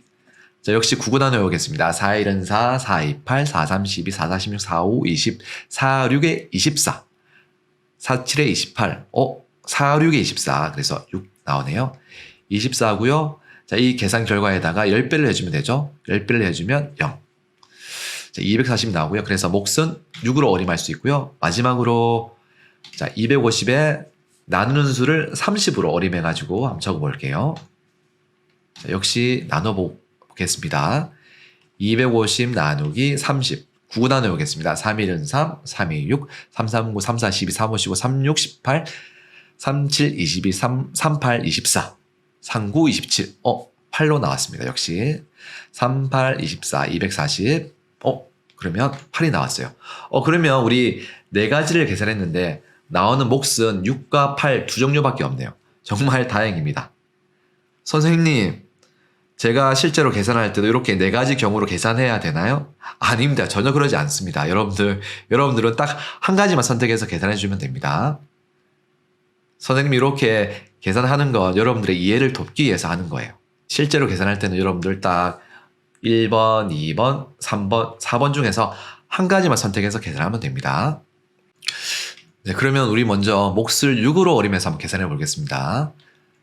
자, 역시 9구단 외우겠습니다. 4, 1은 4, 4, 2, 8, 4, 3, 12, 4, 4, 16, 4, 5, 20, 4, 6에 24, 4, 7에 28, 4, 6에 24. 그래서 6 나오네요. 24고요. 자, 이 계산 결과에다가 10배를 해주면 되죠. 10배를 해주면 0. 자, 240 나오고요. 그래서 몫은 6으로 어림할 수 있고요. 마지막으로, 자, 250에 나누는 수를 30으로 어림해가지고 한번 적어볼게요. 자, 역시 나눠보겠습니다. 250 나누기 30. 9 나누겠습니다. 3, 1은 3, 3, 2, 6, 3, 3, 9, 3, 4, 12, 3, 5, 15, 3, 6, 18, 3, 7, 22, 3, 8, 24, 3, 9, 27. 8로 나왔습니다. 역시. 3, 8, 24, 240. 그러면 8이 나왔어요. 그러면 우리 네 가지를 계산했는데 나오는 몫은 6과 8 두 종류밖에 없네요. 정말 다행입니다. 선생님, 제가 실제로 계산할 때도 이렇게 네 가지 경우로 계산해야 되나요? 아닙니다. 전혀 그러지 않습니다. 여러분들은 딱 한 가지만 선택해서 계산해 주면 됩니다. 선생님이 이렇게 계산하는 건 여러분들의 이해를 돕기 위해서 하는 거예요. 실제로 계산할 때는 여러분들 딱 1번, 2번, 3번, 4번 중에서 한 가지만 선택해서 계산하면 됩니다. 네, 그러면 우리 먼저 몫을 6으로 어림해서 한번 계산해 보겠습니다.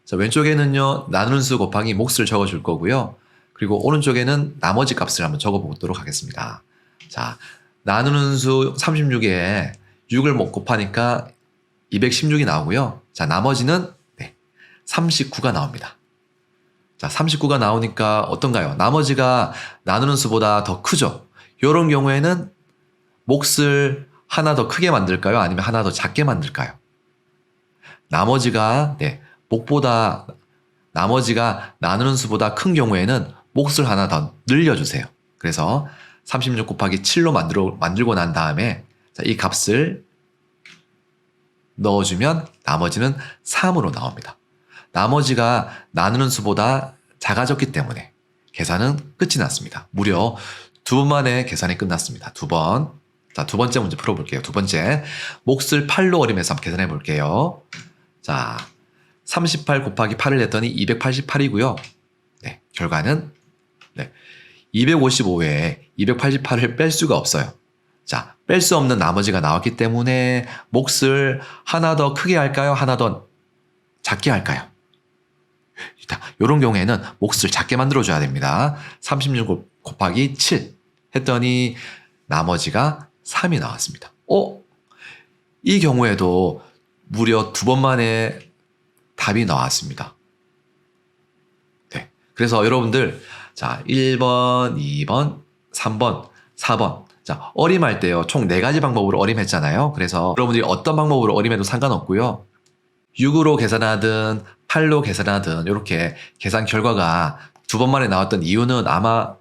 자, 왼쪽에는요, 나누는 수 곱하기 몫을 적어 줄 거고요. 그리고 오른쪽에는 나머지 값을 한번 적어 보도록 하겠습니다. 자, 나누는 수 36에 6을 못 곱하니까 216이 나오고요. 자, 나머지는 39가 나옵니다. 자, 39가 나오니까 어떤가요? 나머지가 나누는 수보다 더 크죠? 이런 경우에는 몫을 하나 더 크게 만들까요? 아니면 하나 더 작게 만들까요? 나머지가 나누는 수보다 큰 경우에는 몫을 하나 더 늘려주세요. 그래서 36 곱하기 7로 만들고 난 다음에 이 값을 넣어주면 나머지는 3으로 나옵니다. 나머지가 나누는 수보다 작아졌기 때문에 계산은 끝이 났습니다. 무려 2번 만에 계산이 끝났습니다. 2번. 자, 두 번째 문제 풀어볼게요. 두 번째. 몫을 8로 어림해서 한번 계산해 볼게요. 자, 38 곱하기 8을 했더니 288이고요. 네, 결과는 255에 288을 뺄 수가 없어요. 자, 뺄 수 없는 나머지가 나왔기 때문에 몫을 하나 더 크게 할까요? 하나 더 작게 할까요? 이런 경우에는 몫을 작게 만들어줘야 됩니다. 36 곱하기 7 했더니 나머지가 3이 나왔습니다. 이 경우에도 무려 2번 만에 답이 나왔습니다. 네. 그래서 여러분들, 자, 1번, 2번, 3번, 4번. 자, 어림할 때요. 총 4가지 방법으로 어림했잖아요. 그래서 여러분들이 어떤 방법으로 어림해도 상관없고요. 6으로 계산하든 8로 계산하든 이렇게 계산 결과가 2번 만에 나왔던 이유는 아마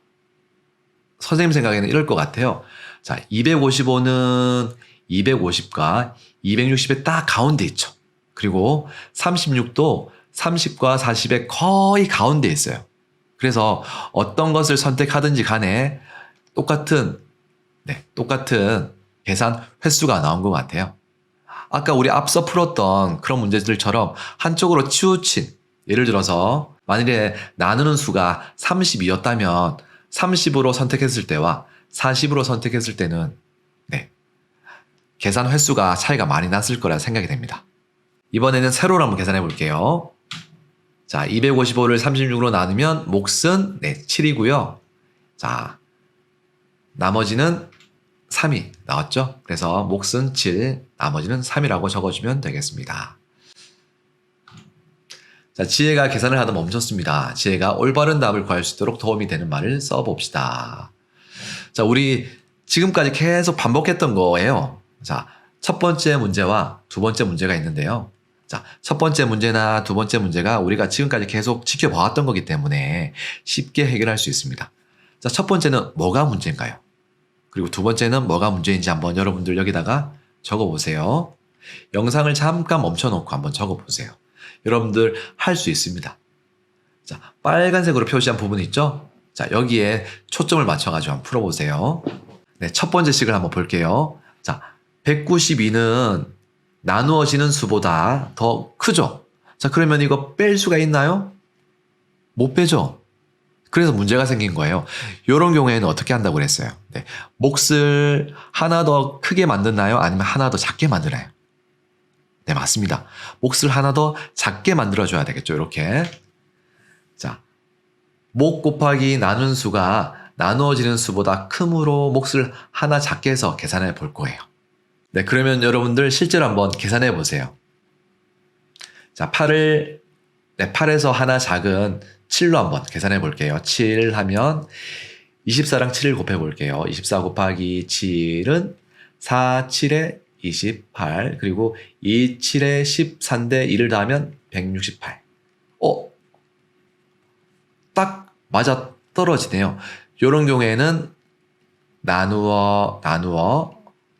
선생님 생각에는 이럴 것 같아요. 자, 255는 250과 260의 딱 가운데 있죠. 그리고 36도 30과 40의 거의 가운데 있어요. 그래서 어떤 것을 선택하든지 간에 똑같은 계산 횟수가 나온 것 같아요. 아까 우리 앞서 풀었던 그런 문제들처럼 한쪽으로 치우친, 예를 들어서 만일에 나누는 수가 32였다면 30으로 선택했을 때와 40으로 선택했을 때는 계산 횟수가 차이가 많이 났을 거라 생각이 됩니다. 이번에는 세로로 한번 계산해 볼게요. 자, 255를 36으로 나누면 몫은 7이고요. 자, 나머지는 3이 나왔죠? 그래서 몫은 7, 나머지는 3이라고 적어주면 되겠습니다. 자, 지혜가 계산을 하다 멈췄습니다. 지혜가 올바른 답을 구할 수 있도록 도움이 되는 말을 써봅시다. 자, 우리 지금까지 계속 반복했던 거예요. 자, 첫 번째 문제와 두 번째 문제가 있는데요. 자, 첫 번째 문제나 두 번째 문제가 우리가 지금까지 계속 지켜봐왔던 거기 때문에 쉽게 해결할 수 있습니다. 자, 첫 번째는 뭐가 문제인가요? 그리고 두 번째는 뭐가 문제인지 한번 여러분들 여기다가 적어보세요. 영상을 잠깐 멈춰놓고 한번 적어보세요. 여러분들 할 수 있습니다. 자, 빨간색으로 표시한 부분 있죠? 자, 여기에 초점을 맞춰가지고 한번 풀어보세요. 네, 첫 번째 식을 한번 볼게요. 자, 192는 나누어지는 수보다 더 크죠? 자, 그러면 이거 뺄 수가 있나요? 못 빼죠? 그래서 문제가 생긴 거예요. 이런 경우에는 어떻게 한다고 그랬어요? 네, 몫을 하나 더 크게 만드나요? 아니면 하나 더 작게 만드나요? 네, 맞습니다. 몫을 하나 더 작게 만들어줘야 되겠죠, 이렇게. 자, 몫 곱하기 나눈 수가 나누어지는 수보다 크므로 몫을 하나 작게 해서 계산해 볼 거예요. 네, 그러면 여러분들 실제로 한번 계산해 보세요. 자, 8에서 하나 작은 7로 한번 계산해 볼게요. 7 하면 24랑 7을 곱해 볼게요. 24 곱하기 7은 4, 7에 28, 그리고 2, 7에 14인데 2를 더하면 168. 딱 맞아 떨어지네요. 이런 경우에는 나누어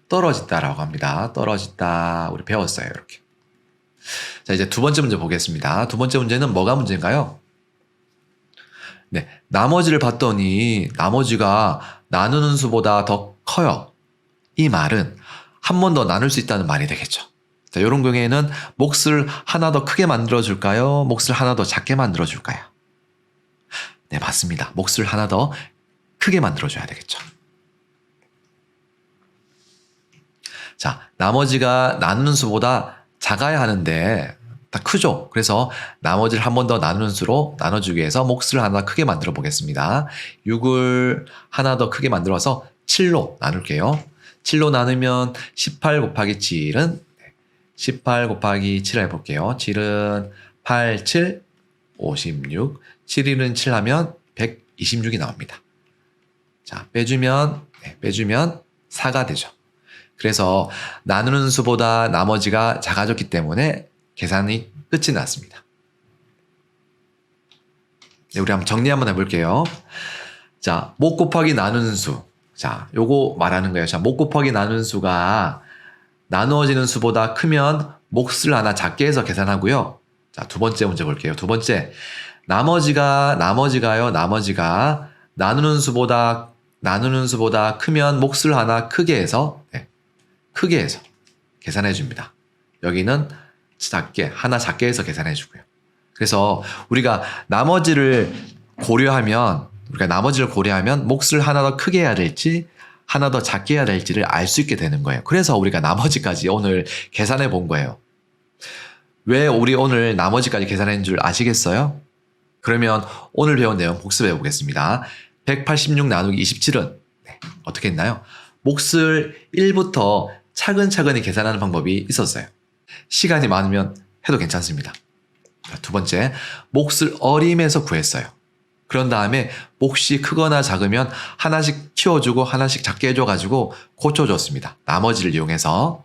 떨어진다라고 합니다. 떨어진다. 우리 배웠어요. 이렇게. 자, 이제 두 번째 문제 보겠습니다. 두 번째 문제는 뭐가 문제인가요? 네, 나머지를 봤더니 나머지가 나누는 수보다 더 커요. 이 말은 한 번 더 나눌 수 있다는 말이 되겠죠. 자, 이런 경우에는 몫을 하나 더 크게 만들어줄까요? 몫을 하나 더 작게 만들어줄까요? 네, 맞습니다. 몫을 하나 더 크게 만들어줘야 되겠죠. 자, 나머지가 나누는 수보다 작아야 하는데 다 크죠? 그래서 나머지를 한 번 더 나누는 수로 나눠주기 위해서 몫을 하나 더 크게 만들어 보겠습니다. 6을 하나 더 크게 만들어서 7로 나눌게요. 7로 나누면 18 곱하기 7은 18 곱하기 7 해볼게요. 7은 8, 7, 56. 7, 1은 7 하면 126이 나옵니다. 자, 빼주면 4가 되죠. 그래서 나누는 수보다 나머지가 작아졌기 때문에 계산이 끝이 났습니다. 네, 우리 한번 정리 한번 해볼게요. 자, 목 곱하기 나누는 수. 자, 요거 말하는 거예요. 자, 목 곱하기 나누는 수가 나누어지는 수보다 크면 몫을 하나 작게 해서 계산하고요. 자, 두 번째 문제 볼게요. 두 번째. 나머지가 나누는 수보다 크면 몫을 하나 크게 해서 계산해 줍니다. 여기는 하나 작게 해서 계산해 주고요. 그래서 우리가 나머지를 고려하면 몫을 하나 더 크게 해야 될지 하나 더 작게 해야 될지를 알 수 있게 되는 거예요. 그래서 우리가 나머지까지 오늘 계산해 본 거예요. 왜 우리 오늘 나머지까지 계산한 줄 아시겠어요? 그러면 오늘 배운 내용 복습해 보겠습니다. 186 나누기 27은 어떻게 했나요? 몫을 1부터 차근차근히 계산하는 방법이 있었어요. 시간이 많으면 해도 괜찮습니다. 두 번째, 몫을 어림에서 구했어요. 그런 다음에 몫이 크거나 작으면 하나씩 키워주고 하나씩 작게 해줘가지고 고쳐줬습니다. 나머지를 이용해서.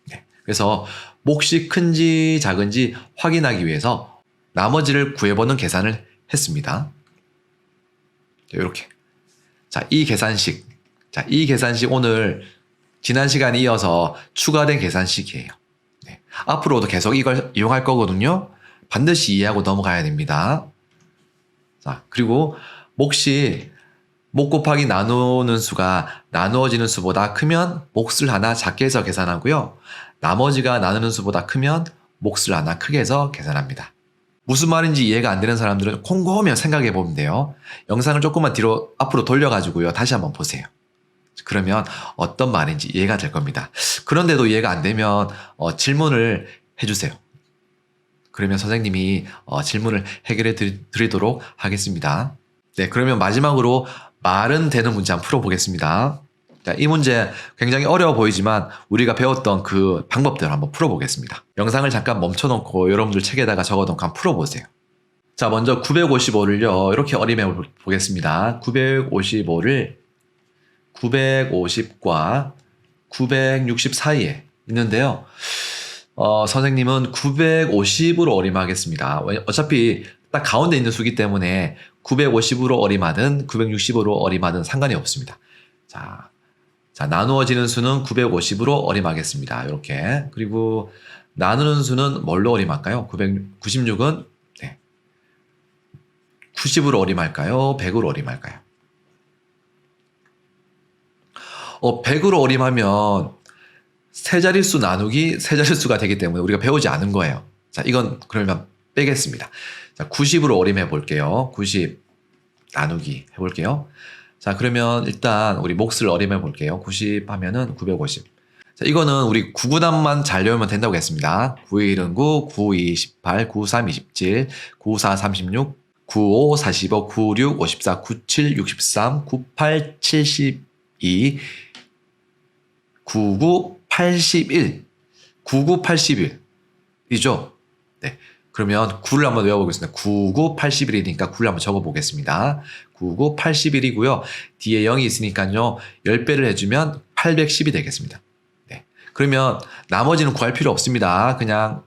네. 그래서 몫이 큰지 작은지 확인하기 위해서 나머지를 구해보는 계산을 했습니다. 이렇게. 자, 이 계산식 오늘 지난 시간에 이어서 추가된 계산식이에요. 네. 앞으로도 계속 이걸 이용할 거거든요. 반드시 이해하고 넘어가야 됩니다. 자, 그리고 몫이 목 곱하기 나누는 수가 나누어지는 수보다 크면 몫을 하나 작게 해서 계산하고요. 나머지가 나누는 수보다 크면 몫을 하나 크게 해서 계산합니다. 무슨 말인지 이해가 안 되는 사람들은 콩고하면 생각해 보면 돼요. 영상을 조금만 뒤로 앞으로 돌려가지고요. 다시 한번 보세요. 그러면 어떤 말인지 이해가 될 겁니다. 그런데도 이해가 안 되면 질문을 해주세요. 그러면 선생님이 질문을 해결해 드리도록 하겠습니다. 네, 그러면 마지막으로 말은 되는 문제 한번 풀어보겠습니다. 자, 이 문제 굉장히 어려워 보이지만 우리가 배웠던 그 방법대로 한번 풀어보겠습니다. 영상을 잠깐 멈춰놓고 여러분들 책에다가 적어놓고 한번 풀어보세요. 자, 먼저 955를요. 이렇게 어림해 보겠습니다. 955를 950과 960 사이에 있는데요. 선생님은 950으로 어림하겠습니다. 어차피 딱 가운데 있는 수기 때문에 950으로 어림하든 960으로 어림하든 상관이 없습니다. 자, 나누어지는 수는 950으로 어림하겠습니다. 이렇게. 그리고 나누는 수는 뭘로 어림할까요? 996은 90으로 어림할까요? 100으로 어림할까요? 100으로 어림하면 세 자릿수 나누기 세 자릿수가 되기 때문에 우리가 배우지 않은 거예요. 자, 이건 그러면 빼겠습니다. 자, 90으로 어림해 볼게요. 90 나누기 해볼게요. 자, 그러면 일단 우리 몫을 어림해 볼게요. 90 하면은 950. 자, 이거는 우리 9구단만 잘 외우면 된다고 했습니다. 9일은 9, 92 18, 93 27, 94 36, 95 45, 96 54, 97 63, 98 72, 99 81, 99 81이죠. 네. 그러면 9를 한번 외워보겠습니다. 99 81이니까 9를 한번 적어보겠습니다. 99 81이고요. 뒤에 0이 있으니까요. 10배를 해주면 810이 되겠습니다. 네. 그러면 나머지는 구할 필요 없습니다. 그냥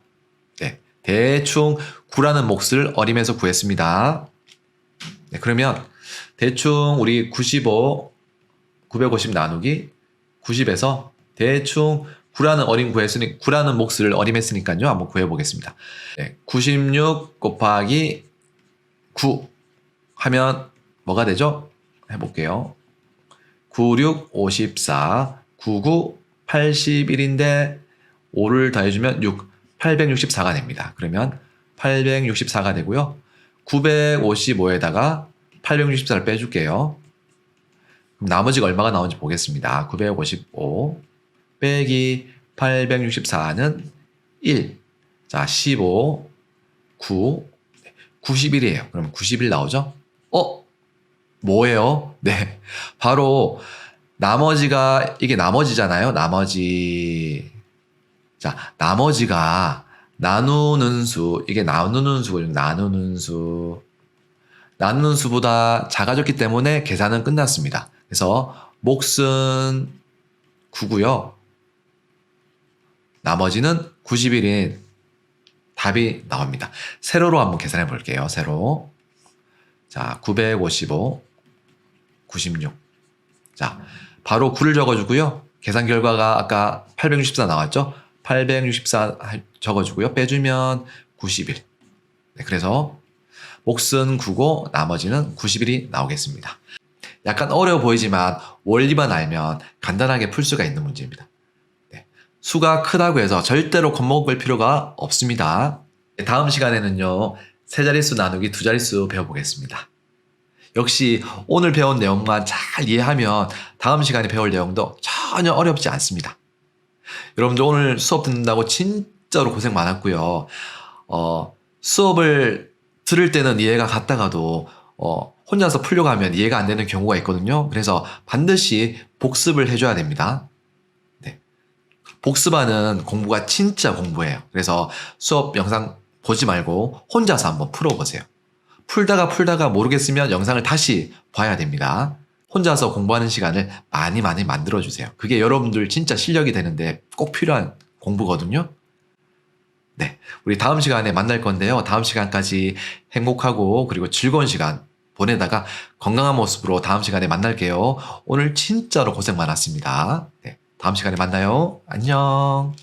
대충 9라는 몫을 어림해서 구했습니다. 네. 그러면 대충 우리 950 나누기 90에서 대충 9라는 몫을 어림했으니까요. 한번 구해보겠습니다. 네, 96 곱하기 9 하면 뭐가 되죠? 해볼게요. 96, 54, 99, 81인데 5를 더해주면 6, 864가 됩니다. 그러면 864가 되고요. 955에다가 864를 빼줄게요. 그럼 나머지가 얼마가 나오는지 보겠습니다. 955 빼기 864는 1. 자, 15, 9, 91이에요. 그럼 91 나오죠? 뭐예요? 네. 바로 나머지가 이게 나머지잖아요. 나머지. 자, 나머지가 나누는 수, 이게 나누는 수거든요. 나누는 수. 나누는 수보다 작아졌기 때문에 계산은 끝났습니다. 그래서 몫은 9고요. 나머지는 91인 답이 나옵니다. 세로로 한번 계산해 볼게요. 세로. 자, 955, 96. 자, 바로 9를 적어주고요. 계산 결과가 아까 864 나왔죠? 864 적어주고요. 빼주면 91. 네, 그래서 몫은 9고 나머지는 91이 나오겠습니다. 약간 어려워 보이지만 원리만 알면 간단하게 풀 수가 있는 문제입니다. 네, 수가 크다고 해서 절대로 겁먹을 필요가 없습니다. 네, 다음 시간에는요. 세 자릿수 나누기 두 자릿수 배워보겠습니다. 역시 오늘 배운 내용만 잘 이해하면 다음 시간에 배울 내용도 전혀 어렵지 않습니다. 여러분들 오늘 수업 듣는다고 진짜로 고생 많았고요. 수업을 들을 때는 이해가 갔다가도 혼자서 풀려고 하면 이해가 안 되는 경우가 있거든요. 그래서 반드시 복습을 해줘야 됩니다. 네. 복습하는 공부가 진짜 공부예요. 그래서 수업 영상 보지 말고 혼자서 한번 풀어보세요. 풀다가 모르겠으면 영상을 다시 봐야 됩니다. 혼자서 공부하는 시간을 많이 만들어주세요. 그게 여러분들 진짜 실력이 되는데 꼭 필요한 공부거든요. 네, 우리 다음 시간에 만날 건데요. 다음 시간까지 행복하고 그리고 즐거운 시간 보내다가 건강한 모습으로 다음 시간에 만날게요. 오늘 진짜로 고생 많았습니다. 네, 다음 시간에 만나요. 안녕.